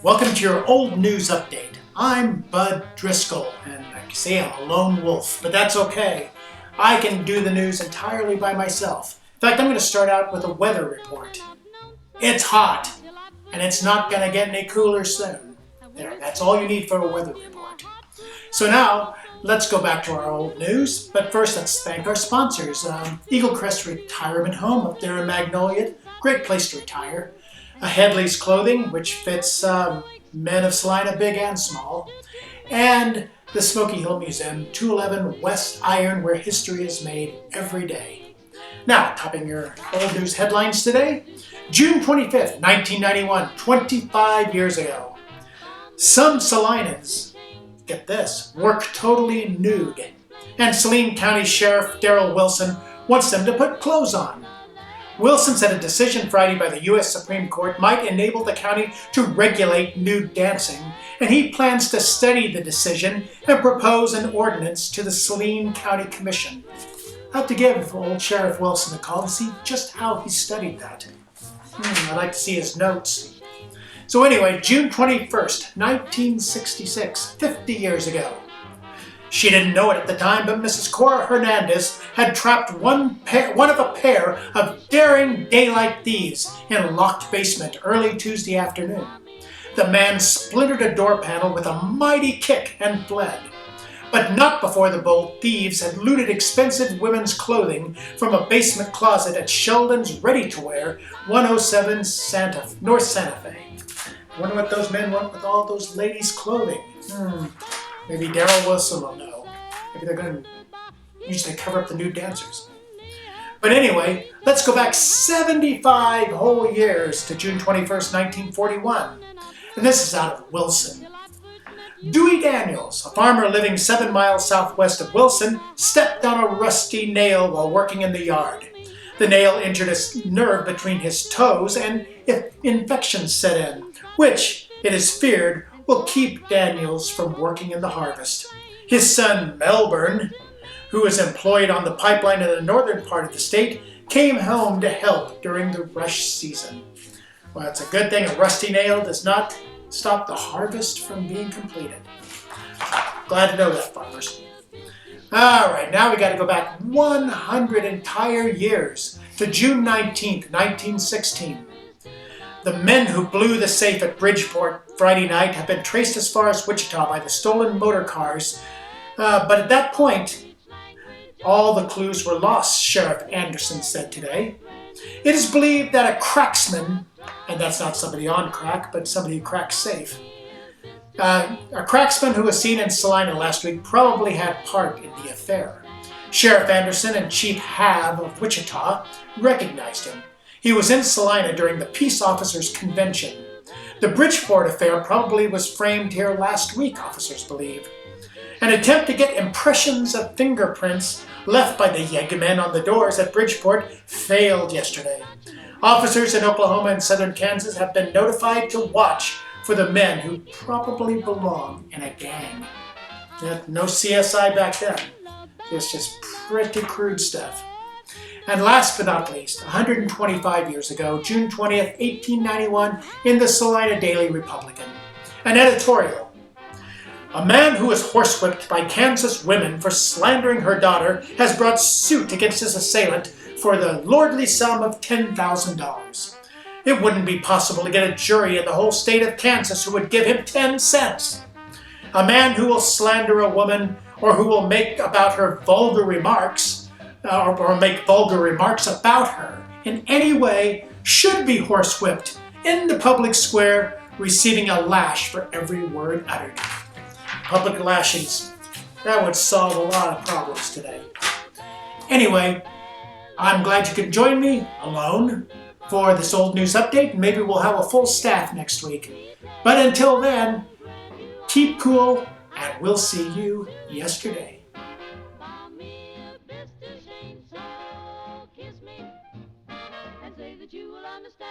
Welcome to your old news update. I'm Bud Driscoll, and like you say, I'm a lone wolf, but that's okay. I can do the news entirely by myself. In fact, I'm going to start out with a weather report. It's hot, and it's not going to get any cooler soon. There, that's all you need for a weather report. So now, let's go back to our old news, but first let's thank our sponsors. Eagle Crest Retirement Home up there in Magnolia, great place to retire. Headley's Clothing, which fits men of Salina, big and small, and the Smoky Hill Museum, 211 West Iron, where history is made every day. Now, topping your old news headlines today, June 25th, 1991, 25 years ago. Some Salinans, get this, work totally nude, and Saline County Sheriff Darrell Wilson wants them to put clothes on. Wilson said a decision Friday by the U.S. Supreme Court might enable the county to regulate nude dancing, and he plans to study the decision and propose an ordinance to the Saline County Commission. I'll have to give old Sheriff Wilson a call to see just how he studied that. I'd like to see his notes. So anyway, June 21st, 1966, 50 years ago. She didn't know it at the time, but Mrs. Cora Hernandez had trapped one of a pair of daring daylight thieves in a locked basement early Tuesday afternoon. The man splintered a door panel with a mighty kick and fled. But not before the bold thieves had looted expensive women's clothing from a basement closet at Sheldon's Ready-to-Wear, 107 North Santa Fe. I wonder what those men want with all those ladies' clothing. Maybe Darrell Wilson will know. Maybe they're going to use it to cover up the nude dancers. But anyway, let's go back 75 whole years to June 21st, 1941. And this is out of Wilson. Dewey Daniels, a farmer living 7 miles southwest of Wilson, stepped on a rusty nail while working in the yard. The nail injured a nerve between his toes and infection set in, which, it is feared, will keep Daniels from working in the harvest. His son, Melbourne, who is employed on the pipeline in the northern part of the state, came home to help during the rush season. Well, it's a good thing a rusty nail does not stop the harvest from being completed. Glad to know that, farmers. All right, now we got to go back 100 entire years to June 19th, 1916. The men who blew the safe at Bridgeport Friday night have been traced as far as Wichita by the stolen motor cars, but at that point, all the clues were lost, Sheriff Anderson said today. It is believed that a cracksman, and that's not somebody on crack, but somebody who cracks safe, a cracksman who was seen in Salina last week probably had part in the affair. Sheriff Anderson and Chief Have of Wichita recognized him. He was in Salina during the Peace Officers Convention. The Bridgeport affair probably was framed here last week, officers believe. An attempt to get impressions of fingerprints left by the yeggmen on the doors at Bridgeport failed yesterday. Officers in Oklahoma and southern Kansas have been notified to watch for the men who probably belong in a gang. No CSI back then. It's just pretty crude stuff. And last but not least, 125 years ago, June 20th, 1891, in the Salina Daily Republican. An editorial. A man who was horsewhipped by Kansas women for slandering her daughter has brought suit against his assailant for the lordly sum of $10,000. It wouldn't be possible to get a jury in the whole state of Kansas who would give him 10 cents. A man who will slander a woman or who will make about her vulgar remarks or make vulgar remarks about her in any way should be horsewhipped in the public square, receiving a lash for every word uttered. Public lashings, that would solve a lot of problems today. Anyway, I'm glad you could join me alone for this old news update. Maybe we'll have a full staff next week. But until then, keep cool, and we'll see you yesterday. Kiss me and say that you will understand.